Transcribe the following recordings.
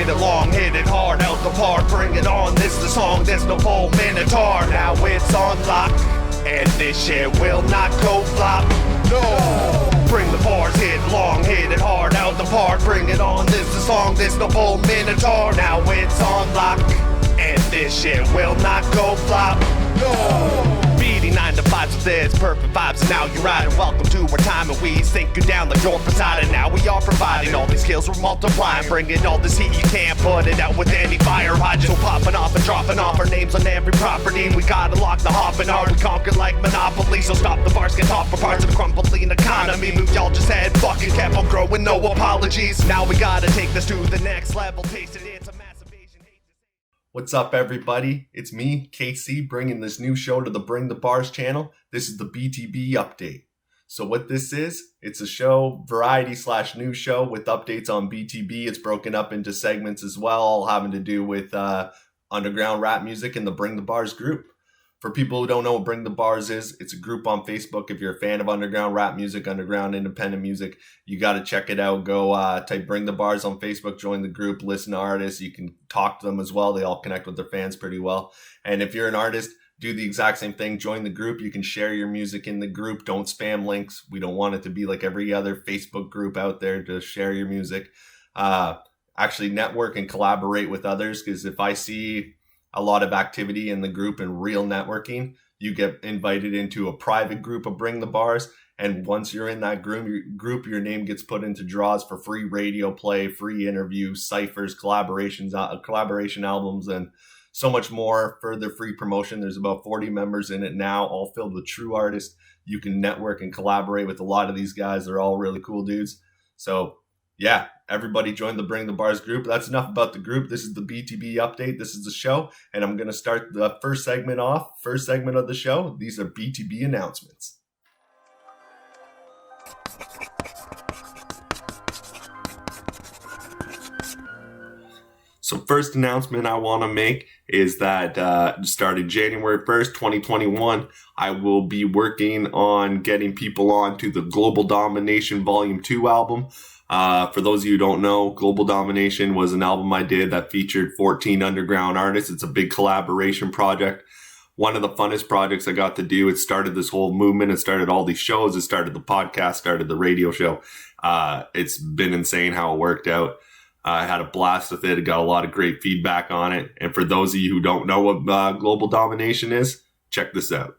hit it long, hit it hard, out the park, bring it on. This the song, there's no full minotaur. Now it's on lock, and this shit will not go flop. No! Bring the bars, hit long, hit it hard, out the park, bring it on. This the song, there's no full minotaur. Now it's on lock, and this shit will not go flop. No! Beating 9 to 5, so there's perfect vibes, and now you're riding. Welcome to our time, and we sink you down like your facade. And now we are providing all these skills, we're multiplying, bringing all this heat, you can't put it out with any fire hydrant. So popping off and dropping off our names on every property. We gotta lock the hopping hard, we conquer like Monopoly. So stop the bars, get off for parts of the crumbling economy. Move y'all just had fucking kept on growing, no apologies. Now we gotta take this to the next level, taste it, it's a massive Asian hate. What's up, everybody? It's me, KC, bringing this new show to the Bring The Bars channel. This is the BTB update. So what this is, it's a show, variety/news show with updates on BTB. It's broken up into segments as well, all having to do with underground rap music and the Bring The Bars group. For people who don't know what Bring The Bars is, it's a group on Facebook. If you're a fan of underground rap music, underground independent music, you got to check it out. Go type Bring The Bars on Facebook, join the group, listen to artists. You can talk to them as well. They all connect with their fans pretty well. And if you're an artist, do the exact same thing. Join the group. You can share your music in the group. Don't spam links. We don't want it to be like every other Facebook group out there to share your music. Actually network and collaborate with others, because if I see a lot of activity in the group and real networking, you get invited into a private group of Bring The Bars. And once you're in that group, your name gets put into draws for free radio play, free interviews, ciphers, collaboration albums, and so much more. Further free promotion. There's about 40 members in it now, all filled with true artists. You can network and collaborate with a lot of these guys. They're all really cool dudes. So yeah, everybody join the Bring The Bars group. That's enough about the group. This is the BTB update. This is the show. And I'm going to start the first segment of the show. These are BTB announcements. So first announcement I want to make is that starting January 1st, 2021, I will be working on getting people on to the Global Domination Volume 2 album. For those of you who don't know, Global Domination was an album I did that featured 14 underground artists. It's a big collaboration project. One of the funnest projects I got to do. It started this whole movement. It started all these shows. It started the podcast, started the radio show. It's been insane how it worked out. I had a blast with it. I got a lot of great feedback on it. And for those of you who don't know what Global Domination is, check this out.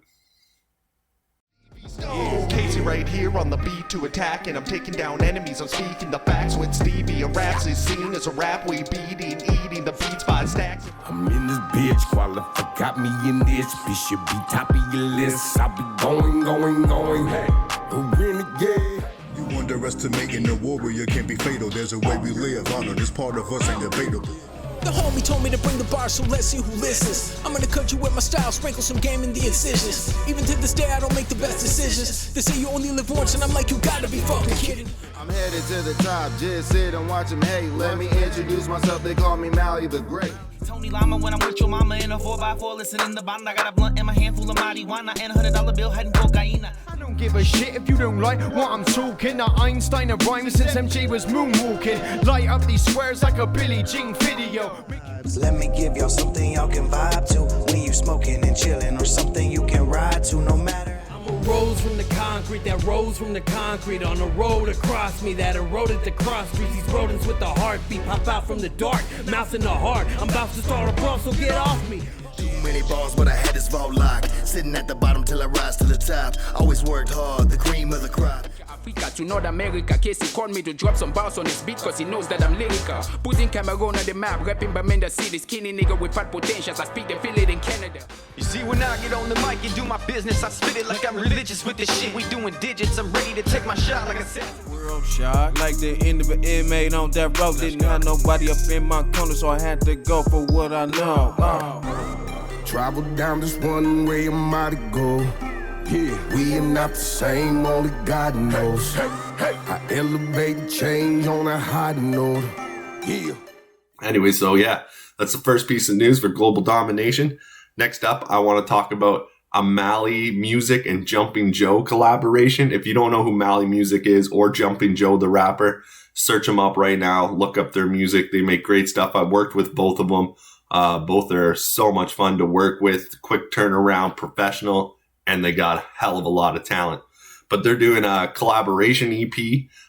Casey right here on the beat to attack, and I'm taking down enemies. I'm speaking the facts with Stevie. And raps is seen as a rap we beating, eating the beats by stacks. I'm in this bitch, qualified, got me in this. Bitch should be top of your list. I'll be going. Hey, the renegade. You underestimating the warrior can't be fatal. There's a way we live, honor this part of us ain't debatable. The homie told me to bring the bars, so let's see who listens. I'm gonna cut you with my style, sprinkle some game in the incisions. Even to this day, I don't make the best decisions. They say you only live once, and I'm like, you gotta be fucking kidding. I'm headed to the top, just sit and watch him hate. Let me introduce myself, they call me Mally the Great. Tony Lama when I'm with your mama in a 4x4, listening to bond. I got a blunt in my hand full of marijuana and $100 bill hiding cocaine. I don't give a shit if you don't like what I'm talking. Einstein and rhymes since MJ was moonwalking. Light up these squares like a Billie Jean video. Let me give y'all something y'all can vibe to when you smoking and chilling, or something you can ride to no matter. Rose from the concrete that rose from the concrete on the road across me that eroded the cross streets. These rodents with the heartbeat pop out from the dark, mouth in the heart. I'm about to start a brawl, so get off me. Too many balls, but I had this vault locked. Sitting at the bottom till I rise to the top. Always worked hard, the cream of the crop. Africa to North America. Casey called me to drop some bars on his beat cause he knows that I'm lyrical. Putting Cameroon on the map, rapping Bamenda City. Skinny nigga with fat potentials, I speak the feel it in Canada. You see when I get on the mic and do my business, I spit it like I'm religious with this shit. We doing digits, I'm ready to take my shot like I said. World shot, like the end of an inmate on that road. Didn't have nobody up in my corner, so I had to go for what I know. Travel down this one way, I'm mighty go. Yeah, we are not the same, only God knows. I elevate change on a high note. Yeah. Anyway, so yeah, that's the first piece of news for Global Domination. Next up, I want to talk about a Mally Muzik and Jumpin Joe collaboration. If you don't know who Mally Muzik is or Jumpin Joe the rapper, search them up right now. Look up their music. They make great stuff. I worked with both of them. Both are so much fun to work with. Quick turnaround, professional, and they got a hell of a lot of talent. But they're doing a collaboration EP.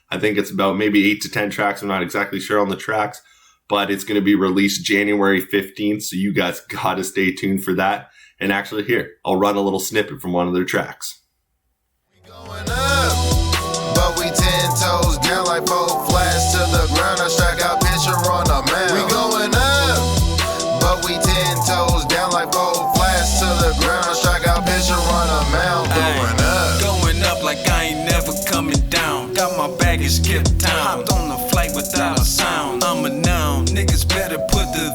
I think it's about maybe 8 to 10 tracks. I'm not exactly sure on the tracks, but it's going to be released January 15th. So you guys got to stay tuned for that. And actually here, I'll run a little snippet from one of their tracks. We going up, but we 10 toes down like 4 flats to the ground. I strike out picture on the map. We going up, but we 10 toes down like 4 flats to the ground. I strike out picture on the mount. Going up. Going up like I ain't never coming down. Got my baggage skipped town. Hopped on the flight without a sound. I'm a noun. Niggas better put the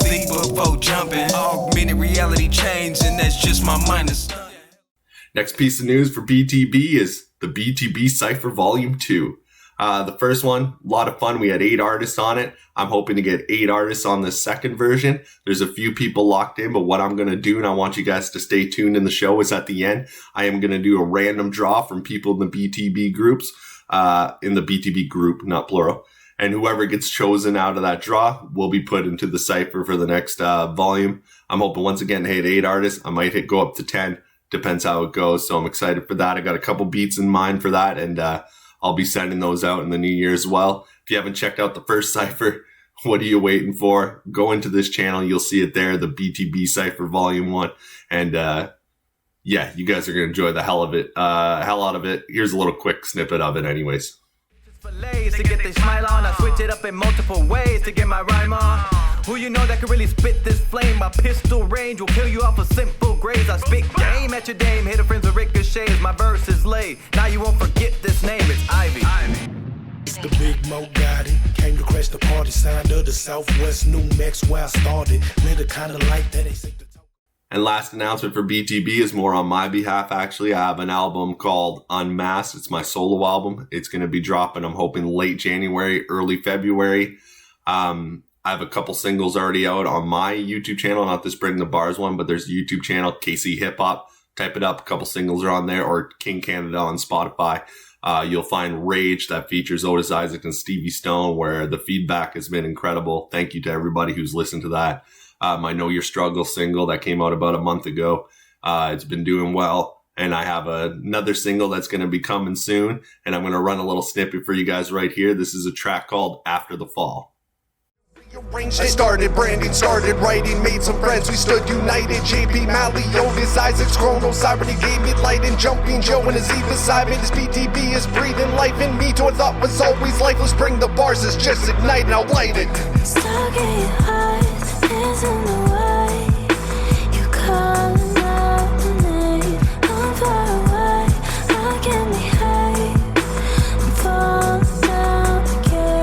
before jumping. Augmented reality change, and that's just my minus. Next piece of news for BTB is the BTB Cypher Volume 2. The first one, a lot of fun. We had 8 artists on it. I'm hoping to get 8 artists on the second version. There's a few people locked in, but what I'm going to do, and I want you guys to stay tuned in the show, is at the end, I am going to do a random draw from people in the BTB groups, in the BTB group, not plural. And whoever gets chosen out of that draw will be put into the Cypher for the next volume. I'm hoping once again to hit 8 artists. I might go up to 10. Depends how it goes. So I'm excited for that. I got a couple beats in mind for that, and I'll be sending those out in the new year as well. If you haven't checked out the first Cypher, what are you waiting for? Go into this channel. You'll see it there, the BTB Cypher Volume 1. And yeah, you guys are going to enjoy the hell out of it. Here's a little quick snippet of it anyways. To get this smile on, I switch it up in multiple ways to get my rhyme on. Who you know that can really spit this flame? My pistol range will kill you off a simple graze. I spit game at your dame, hit a friends with ricochets. My verse is laid. Now you won't forget this name. It's Ivy. It's the big Mo got it. Came to crash the party, signed to the Southwest New Mex where I started. Made a kind of like that. And last announcement for BTB is more on my behalf, actually. I have an album called Unmasked. It's my solo album. It's going to be dropping, I'm hoping, late January, early February. I have a couple singles already out on my YouTube channel, not this Bring the Bars one, but there's a YouTube channel, KC Hip Hop. Type it up. A couple singles are on there, or King Canada on Spotify. You'll find Rage that features Otis Isaac and Stevie Stone, where the feedback has been incredible. Thank you to everybody who's listened to that. My Know Your Struggle single that came out about a month ago. It's been doing well. And I have another single that's going to be coming soon. And I'm going to run a little snippet for you guys right here. This is a track called After the Fall. I started branding, started writing, made some friends, we stood united. JP, Mally, Otis, Isaacs, KronOz, Cyber, gave me light, and Jumpin Joe and his E.Ps beside me. This BTB is breathing life in me to a thought was always lifeless. Bring the bars, is just igniting, I'll light it. Stuck in your eyes, is in the way. You calling out the name. I'm far away, I can't behave. I'm falling down again.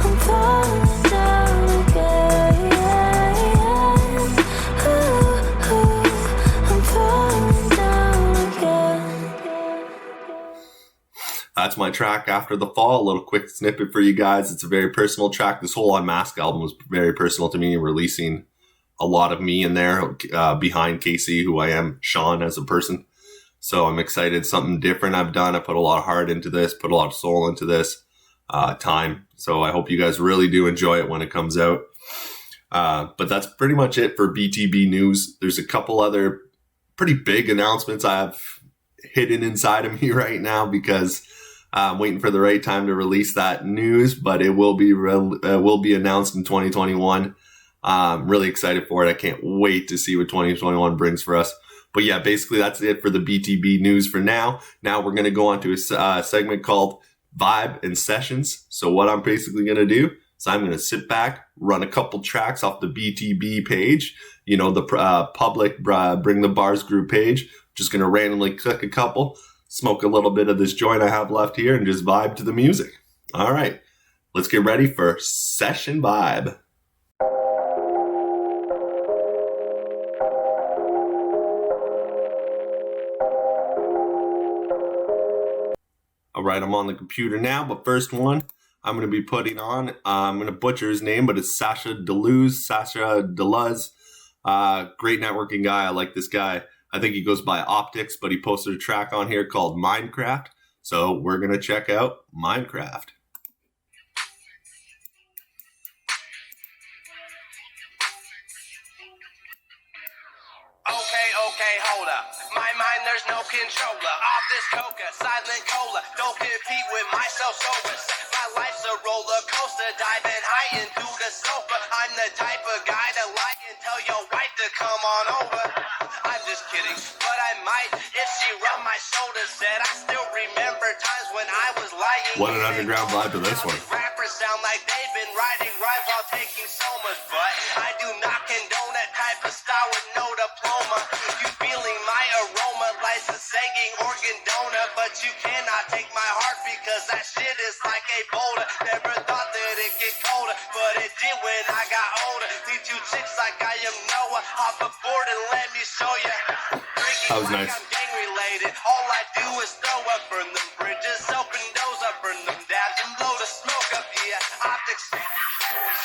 I'm falling down again. I'm falling down again. That's my track, After the Fall. A little quick snippet for you guys. It's a very personal track. This whole Unmasked album was very personal to me, releasing a lot of me in there behind KC, who I am, Sean, as a person. So I'm excited. Something different I've done. I put a lot of heart into this, put a lot of soul into this, time. So I hope you guys really do enjoy it when it comes out. But that's pretty much it for BTB news. There's a couple other pretty big announcements I have hidden inside of me right now because I'm waiting for the right time to release that news, but it will be announced in 2021. I'm really excited for it. I can't wait to see what 2021 brings for us. But yeah, basically that's it for the BTB news for now. Now we're going to go on to a segment called Vibe and Sessions. So what I'm basically going to do is I'm going to sit back, run a couple tracks off the BTB page, you know, the public Bring the Bars group page. Just going to randomly click a couple, smoke a little bit of this joint I have left here, and just vibe to the music. All right, let's get ready for Sesh and Vibe. All right, I'm on the computer now, but first one I'm going to be putting on, I'm going to butcher his name, but it's Sasha Deluz. Great networking guy. I like this guy. I think he goes by Optiks, but he posted a track on here called Minecraft. So we're going to check out Minecraft. Okay, hold up. My mind, there's no controller. Off this coca, silent cola. Don't compete with myself sober. My life's a roller coaster, diving high into the sofa. I'm the type of guy to lie and tell your wife to come on over. I'm just kidding, but I might if she rubbed my shoulder. Said I still remember times when I was lying. What an underground vibe to this one. Rappers sound like they've been writing rhymes while taking somas, but I do not condone that type of style with no diploma. You feeling my aroma, license saying organ donor, but you cannot take my heart because that shit is like a boulder. Never thought that it get colder, but it did when I got older. Need two chicks like I am Noah. Hop aboard and let me show you. That was nice. I'm gang related. All I do is throw up, burn them bridges, open doors up, burn them dabs, and blow the smoke up. Yeah, Optiks.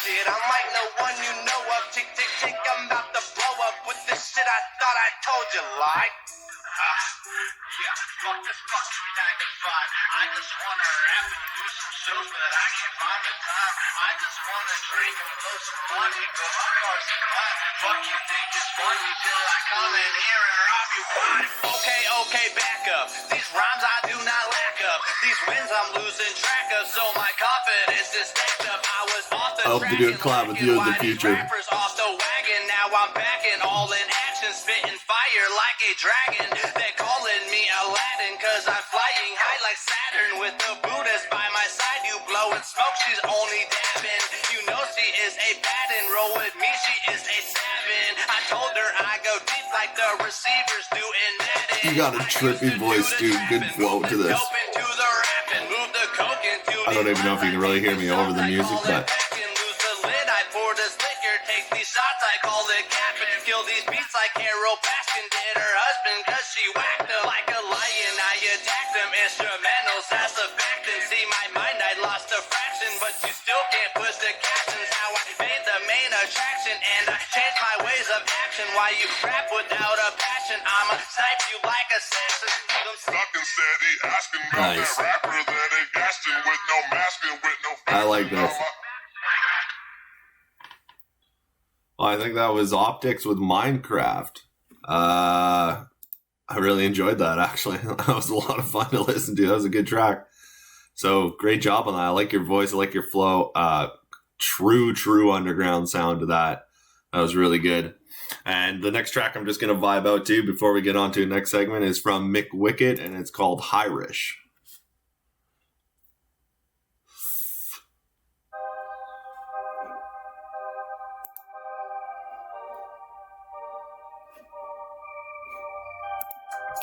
Shit, I'm like no one you know of. Tick, tick, tick, I'm about to blow up with this shit I thought I told you, like. Yeah, fuck this fucking 9 to 5. I just wanna rap and do some shows, but I can't find the time. I just wanna drink and blow some money, but my car's fine. Fuck you think it's funny till I come in here and rob you blind. Okay, back up. These rhymes I do not lack up. These wins I'm losing track of, so my confidence is stacked up. I was off the I hope to do a collab with you in the future. rappers off the wagon, now I'm back in all in action, spitting fire like a dragon. They're calling me Aladdin, cause I'm flying high like Saturn with the Buddhist by my side. You blowing smoke, she's only dabbing. You know she is a bad and roll with me, she is a savin. I told her I go deep like the receivers do in Madden. You got a trippy voice, dude. Good flow to this. I don't even know if you can really hear me over the music, but I pour this liquor, take these shots, I call it capping. Kill these beats like Carol Baskin did her husband, cause she whacked him like a lion. I attacked them, instrumentals, that's a fact. And see my mind, I lost a fraction, but you still can't push the captions. How I made the main attraction, and I changed my ways of action. Why you rap without a passion? I'ma snipe you like assassins. Stuck and steady, asking about nice. that rapper that ain't gasting with no masking, with no I like this. Well, I think that was Optiks with Minecraft. I really enjoyed that, actually. That was a lot of fun to listen to. That was a good track. So, great job on that. I like your voice. I like your flow. True underground sound to that. That was really good. And the next track I'm just going to vibe out to before we get on to the next segment is from McWicked, and it's called Irish.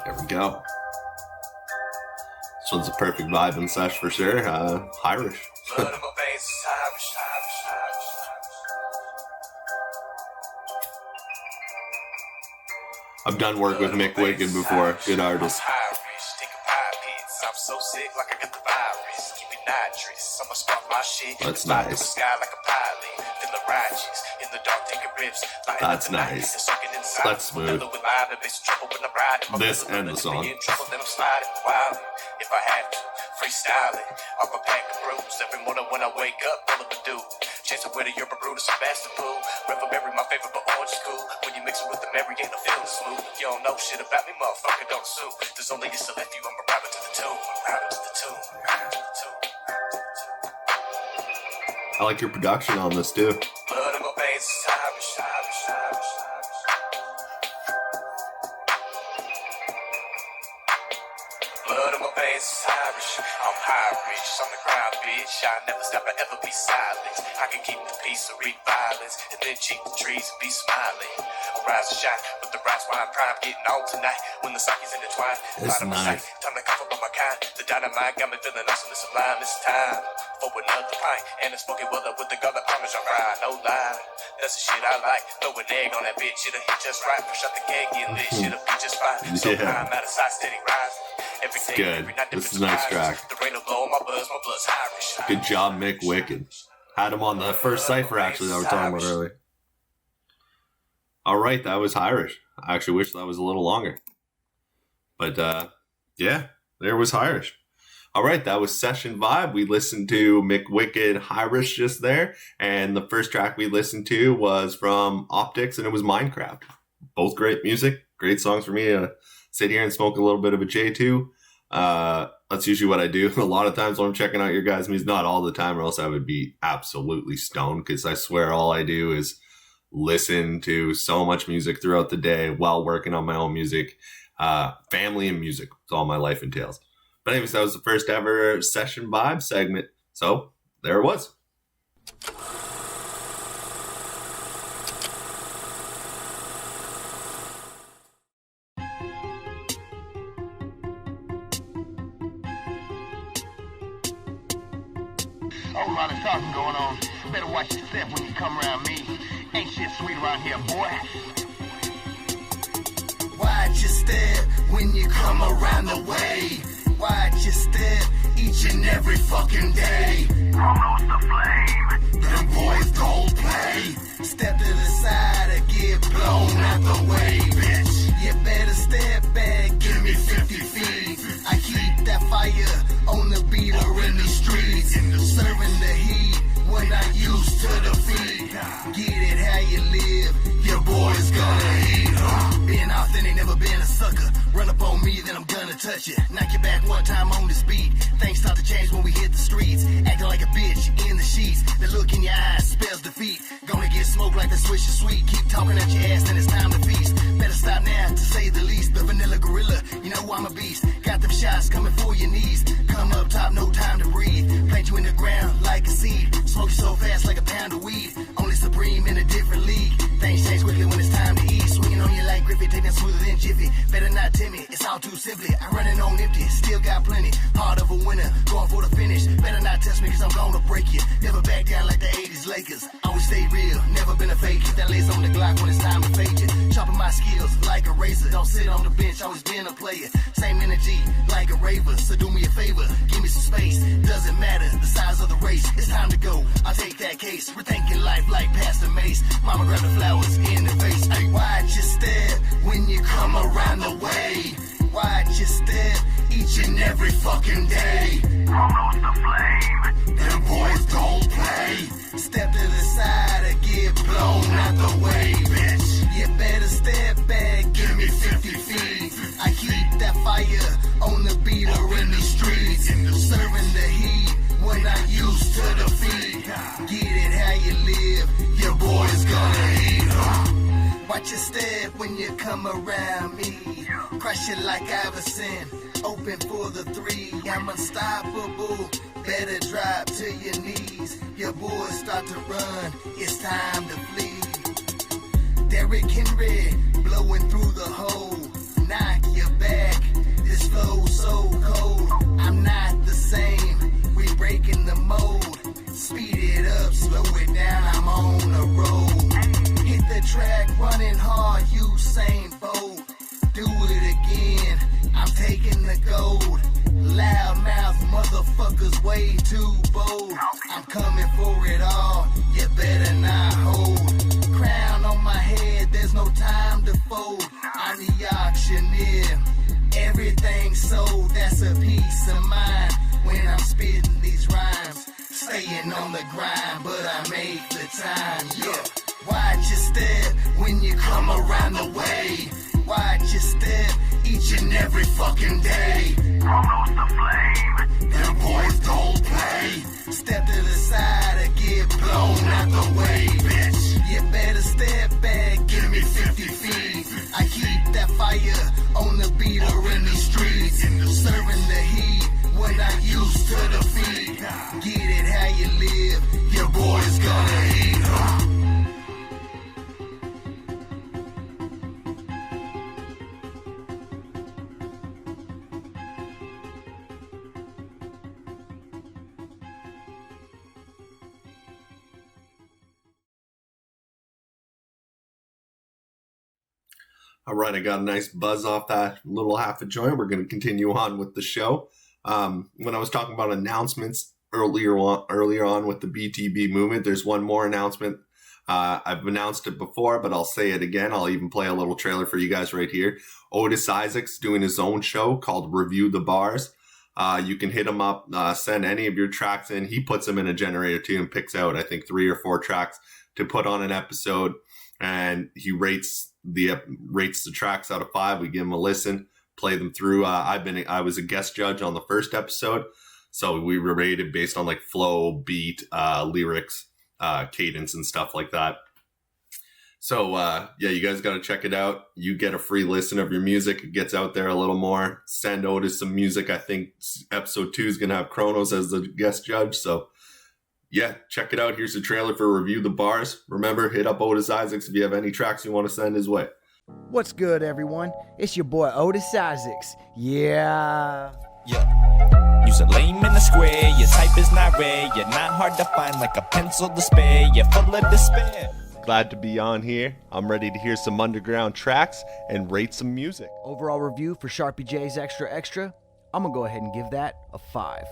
There we go. This one's a perfect vibe and sesh for sure. Irish. I've done work with McWicked before. Good artist. I'm so sick, like I got the virus. Keep it nitrous. I'ma spark my shit. That's Fly through nice. the sky like a pilot. Feel the righteous. In the dark, taking rips. That's nice. That's smooth. This and the song. If I have to, freestyle it. Off a pack of brews. Every morning when I wake up, full of a dude. Chance of winter, you're a Brutus, Sebastopol. Revelry, my favorite, but orange is cool. When you mix it with the Mary, ain't no feeling smooth. If you don't know shit about me, motherfucker, don't sue. There's only a select few, I'm a rabbit to the tomb. Rabbit to the tomb. Rabbit to the tomb. I like your production on this too. Blood in my veins is Irish, Irish, Irish, Irish. Blood in my veins is Irish. I'm Irish, on the ground, bitch. I never stop, I ever be silent. I can keep the peace or read violence, and then cheat the trees and be smiling. I rise and shine with the rice wine prime, getting on tonight when the sake's intertwined. That's nice. Time to cough up on my kind. The dynamite got me feeling awesome and sublime. It's time for another pint, and it's smoky weather with the garlic parmesan fry. No lie, that's the shit I like. Throw an egg on that bitch, it'll hit just right. Push out the cake, get lit, shit'll be just fine. So Yeah. I'm out of sight, steady rising. Every It's day, good. every night, This is a nice track. the rain will blow on my buzz, my blood's Irish. Good job, McWicked. Had him on the first cipher, actually, that we were talking about earlier. All right, that was Irish. I actually wish that was a little longer. But, yeah, there was Irish. All right, that was Sesh and Vibe. We listened to McWicked Hirish just there, and the first track we listened to was from Optiks, and it was Minecraft. Both great music, great songs for me to sit here and smoke a little bit of a J2. That's usually what I do. A lot of times when I'm checking out your guys' music, not all the time, or else I would be absolutely stoned, because I swear all I do is listen to so much music throughout the day while working on my own music. Family and music. That's all my life entails. But anyways, that was the first ever Sesh and Vibe segment. So there it was. Whole lot of talking going on. Better watch your step when you come around me. Ain't shit sweet around here, boy. Watch your step when you come around the way. Watch your step each and every fucking day. KronOz the flame. Them boys don't play. Step to the side or get blown out the way, bitch. You better step back, give me 50 feet. I keep that fire on the beat or in the streets. Serving the heat when I used to defeat. Get it how you live, your boy's gonna eat. Being authentic, never been a sucker. Run up on me, then I'm gonna touch you. Knock you back one time on this beat. Things start to change when we hit the streets. Acting like a bitch in the sheets. The look in your eyes spells defeat. Gonna get smoked like the swish is sweet. Keep talking at your ass, then it's time to feast. Better stop now, to say the least. The vanilla gorilla, you know I'm a beast. Got them shots coming for your knees. Come up top, no time to breathe. Plant you in the ground like a seed. Smoke you so fast like a pound of weed. Only supreme in a different league. Things change quickly when it's time to eat. Swinging on you like Griffith, taking smoother than Jiffy. Better not tell me, it's all too simply. I'm running on empty, still got plenty. Heart of a winner, going for the finish. Better not test me, cause I'm gonna break you. Never back down like the 80s Lakers. Always stay real, never been a fake. Keep that lace on the Glock when it's time to fade you. Chopping my skills like a razor. Don't sit on the bench, always been a player. Same energy like a raver. So do me a favor, give me some space. Doesn't matter the size of the race. It's time to go, I'll take that case. We're thinking life like Pastor Mace. Mama grab the flowers in the face. Hey, watch your step when you come around the way. Watch your step each and every fucking day. KronOz the flame. Them boys don't play. Step to the side or get blown out the way, bitch. You better step back, give me 50 feet. I keep that fire on the beat or in the streets. Serving the heat when I used to defeat. Get it how you live, your boy's gonna eat. Watch your step when you come around me. Crush it like Iverson. Open for the three. I'm unstoppable. Better drop to your knees. Your boys start to run. It's time to flee. Derrick Henry blowing through the hole. Knock your back. This flow's so cold. I'm not the same. We breaking the mold. Speed it up, slow it down. I'm on a roll. Hit the track, running hard. Usain Bolt. Do it again. I'm taking the gold. Loudmouth motherfuckers way too bold. I'm coming for it all. You better not hold. Crown on my head. There's no time to fold. I'm the auctioneer. Everything sold. That's a piece of mine. When I'm spitting these rhymes, staying on the grind, but I make the time. Yeah. Watch your step when you come around the way. Watch your step each and every fucking day. KronOz the flame. Them boys don't play. Step to the side or get blown out the way, bitch. You better step back, give me 50 feet. I keep that fire on the beat or in the streets. Serving the heat when I used to defeat. Get it how you live, your boy's gonna eat. All right, I got a nice buzz off that little half a joint. We're going to continue on with the show. When I was talking about announcements earlier on with the BTB movement, there's one more announcement. I've announced it before, but I'll say it again. I'll even play a little trailer for you guys right here. Otis Isaac's doing his own show called Review the Bars. You can hit him up, send any of your tracks in. He puts them in a generator too and picks out, I think, 3 or 4 tracks to put on an episode. And he rates the tracks out of 5. We give him a listen, play them through. I was a guest judge on the first episode, so we were rated based on like flow, beat, lyrics, cadence, and stuff like that. So, yeah, you guys got to check it out. You get a free listen of your music. It gets out there a little more. Send Otis some music. I think episode 2 is going to have KronOz as the guest judge. So, yeah, check it out. Here's the trailer for Review the Bars. Remember, hit up Otis Isaacs if you have any tracks you want to send his way. What's good, everyone? It's your boy Otis Isaacs. Yeah. You's a lame in the square. Your type is not rare. You're not hard to find like a pencil to spare. You're full of despair. Glad to be on here. I'm ready to hear some underground tracks and rate some music. Overall review for Sharpie J's Extra Extra, I'm gonna go ahead and give that a 5.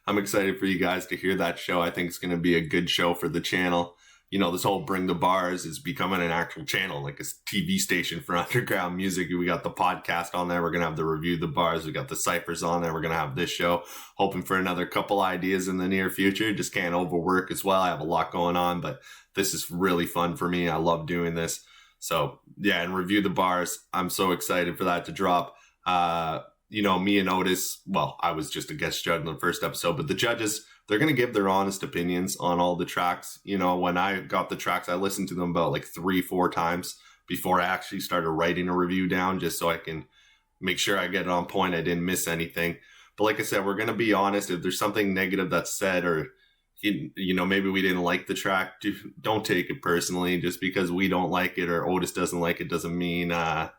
I'm excited for you guys to hear that show. I think it's going to be a good show for the channel. You know, this whole Bring the Bars is becoming an actual channel, like a TV station for underground music. We got the podcast on there. We're going to have the Review the Bars. We got the Cyphers on there. We're going to have this show. Hoping for another couple ideas in the near future. Just can't overwork as well. I have a lot going on, but this is really fun for me. I love doing this. So, yeah, and Review the Bars. I'm so excited for that to drop. You know, me and Otis, well, I was just a guest judge in the first episode, but the judges, they're going to give their honest opinions on all the tracks. You know, when I got the tracks, I listened to them about like 3-4 times before I actually started writing a review down, just so I can make sure I get it on point. I didn't miss anything. But like I said, we're going to be honest. If there's something negative that's said, or, you know, maybe we didn't like the track, don't take it personally. Just because we don't like it or Otis doesn't like it doesn't mean the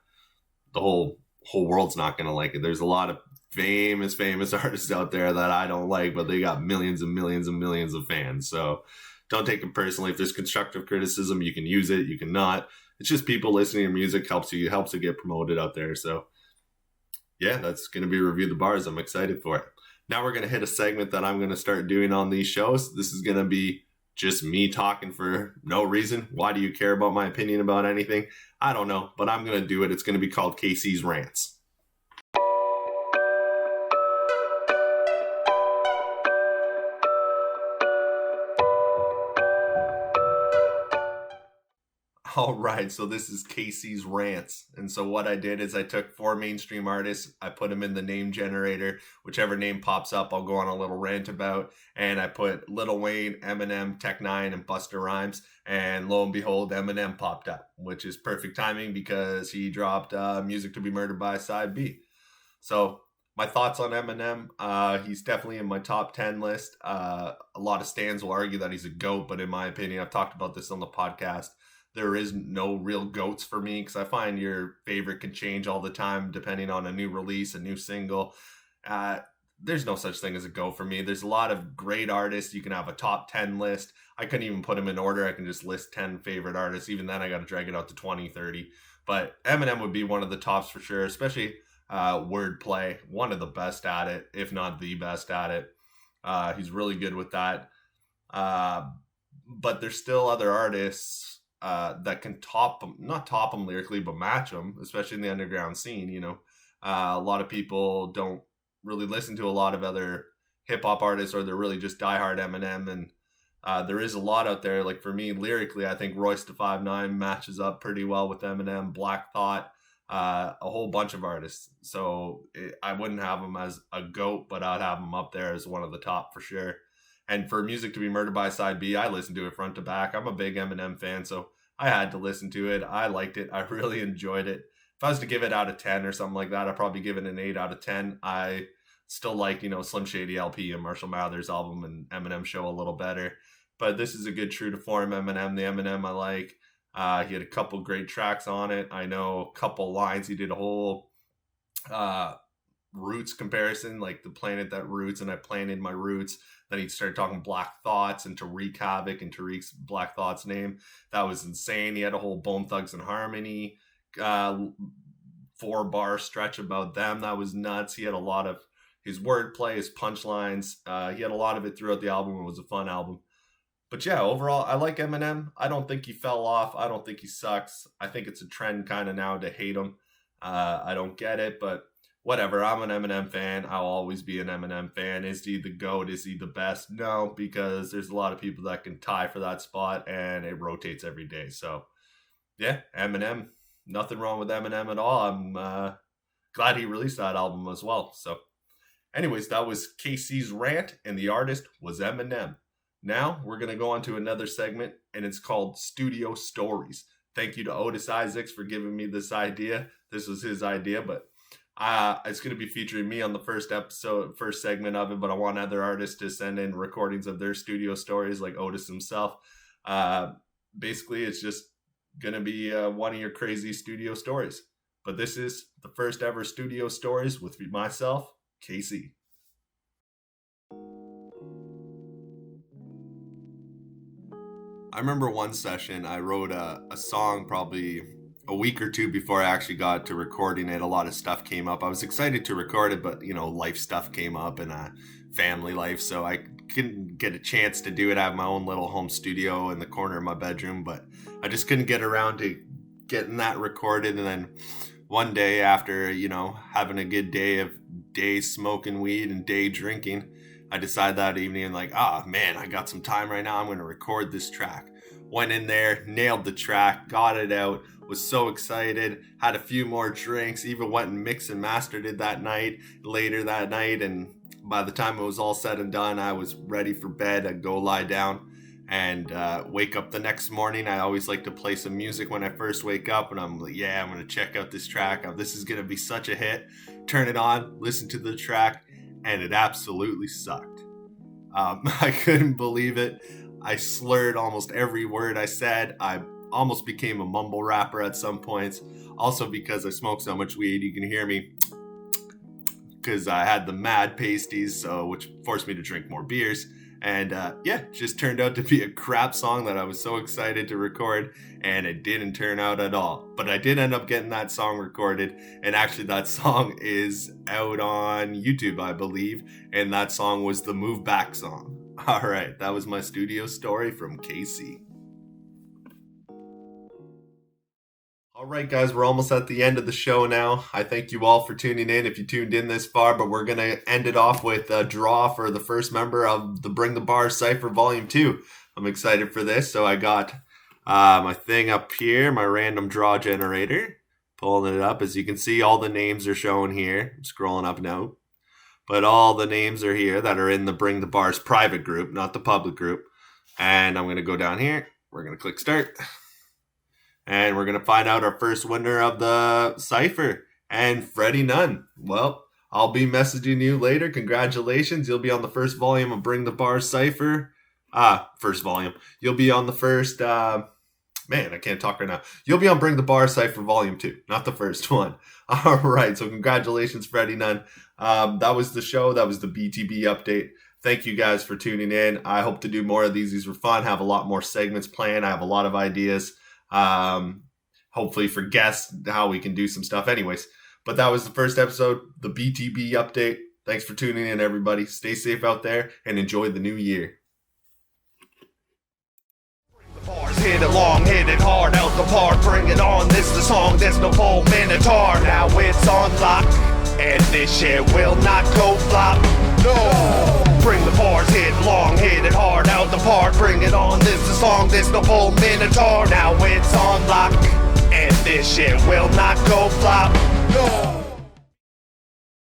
whole world's not going to like it. There's a lot of famous artists out there that I don't like, but they got millions and millions and millions of fans. So don't take it personally. If there's constructive criticism, you can use it, you can not. It's just people listening to music helps it get promoted out there. So yeah, that's going to be Review the Bars. I'm excited for it. Now we're going to hit a segment that I'm going to start doing on these shows. This is going to be just me talking for no reason. Why do you care about my opinion about anything? I don't know, but I'm going to do it. It's going to be called KC's Rants. All right, so this is KC's Rants. And so what I did is I took 4 mainstream artists, I put them in the name generator. Whichever name pops up, I'll go on a little rant about. And I put Lil Wayne, Eminem, Tech Nine, and Busta Rhymes. And lo and behold, Eminem popped up, which is perfect timing because he dropped Music to be Murdered by Side B. So my thoughts on Eminem, he's definitely in my top 10 list. A lot of stans will argue that he's a GOAT, but in my opinion, I've talked about this on the podcast, there is no real GOATs for me because I find your favorite can change all the time depending on a new release, a new single. There's no such thing as a GOAT for me. There's a lot of great artists. You can have a top 10 list. I couldn't even put them in order. I can just list 10 favorite artists. Even then, I got to drag it out to 20, 30. But Eminem would be one of the tops for sure, especially wordplay. One of the best at it, if not the best at it. He's really good with that. But there's still other artists that can not top them lyrically, but match them, especially in the underground scene. You know, a lot of people don't really listen to a lot of other hip hop artists, or they're really just diehard Eminem. And there is a lot out there. Like for me, lyrically, I think Royce da 5'9" matches up pretty well with Eminem, Black Thought, a whole bunch of artists. So I wouldn't have him as a GOAT, but I'd have him up there as one of the top for sure. And for Music to be Murdered by Side B, I listened to it front to back. I'm a big Eminem fan, so I had to listen to it. I liked it. I really enjoyed it. If I was to give it out of 10 or something like that, I'd probably give it an 8 out of 10. I still like, you know, Slim Shady LP and Marshall Mathers album and Eminem Show a little better. But this is a good true to form Eminem, the Eminem I like. He had a couple great tracks on it. I know a couple lines. He did a whole roots comparison, like the planet that roots and I planted my roots. Then he started talking Black Thoughts and Tariq Havoc and Tariq's Black Thoughts name. That was insane. He had a whole Bone Thugs and Harmony 4-bar stretch about them. That was nuts. He had a lot of his wordplay, his punchlines. He had a lot of it throughout the album. It was a fun album. But yeah, overall, I like Eminem. I don't think he fell off. I don't think he sucks. I think it's a trend kind of now to hate him. I don't get it, but whatever. I'm an Eminem fan. I'll always be an Eminem fan. Is he the GOAT? Is he the best? No, because there's a lot of people that can tie for that spot, and it rotates every day. So yeah, Eminem. Nothing wrong with Eminem at all. I'm glad he released that album as well. So anyways, that was KC's rant, and the artist was Eminem. Now we're going to go on to another segment, and it's called Studio Stories. Thank you to Otis Isaacs for giving me this idea. This was his idea, but it's going to be featuring me on the first segment of it, but I want other artists to send in recordings of their studio stories, like Otis himself. Basically, it's just going to be one of your crazy studio stories. But this is the first ever Studio Stories with myself, KC. I remember one session I wrote a song probably a week or two before I actually got to recording it. A lot of stuff came up. I was excited to record it, but life stuff came up and family life, so I couldn't get a chance to do it. I have my own little home studio in the corner of my bedroom, but I just couldn't get around to getting that recorded. And then one day after, having a good day smoking weed and day drinking, I decided that evening, like, man, I got some time right now. I'm going to record this track. Went in there, nailed the track, got it out, was so excited, had a few more drinks, even went and mixed and mastered it later that night. And by the time it was all said and done, I was ready for bed. I'd go lie down and wake up the next morning. I always like to play some music when I first wake up, and I'm like, I'm going to check out this track. This is going to be such a hit. Turn it on, listen to the track, and it absolutely sucked. I couldn't believe it. I slurred almost every word I said. I almost became a mumble rapper at some points. Also, because I smoke so much weed, you can hear me because I had the mad pasties, which forced me to drink more beers. And just turned out to be a crap song that I was so excited to record, and it didn't turn out at all. But I did end up getting that song recorded, and actually that song is out on YouTube, I believe, and that song was the Move Back song. All right, that was my studio story from KC. All right, guys, we're almost at the end of the show now. I thank you all for tuning in if you tuned in this far, but we're going to end it off with a draw for the first member of the Bring the Bars Cypher Volume 2. I'm excited for this. So I got my thing up here, my random draw generator. Pulling it up. As you can see, all the names are shown here. I'm scrolling up now. But all the names are here that are in the Bring the Bars private group, not the public group. And I'm going to go down here. We're going to click start. And we're going to find out our first winner of the Cypher. And Freddie Nunn. Well, I'll be messaging you later. Congratulations. You'll be on the first volume of Bring the Bars Cypher. First volume. You'll be on the first... Man, I can't talk right now. You'll be on Bring the Bars Cypher Volume 2, not the first one. All right, so congratulations, Freddie Nunn. That was the show. That was the BTB update. Thank you guys for tuning in. I hope to do more of these. These were fun. Have a lot more segments planned. I have a lot of ideas. Hopefully for guests, how we can do some stuff. Anyways, but that was the first episode, the BTB update. Thanks for tuning in, everybody. Stay safe out there and enjoy the new year. Bars, hit it long, hit it hard, out the park, bring it on, this the song, there's no full minotaur, now it's on lock, and this shit will not go flop, no! Bring the bars, hit long, hit it hard, out the park, bring it on, this the song, there's no full minotaur, now it's on lock, and this shit will not go flop, no!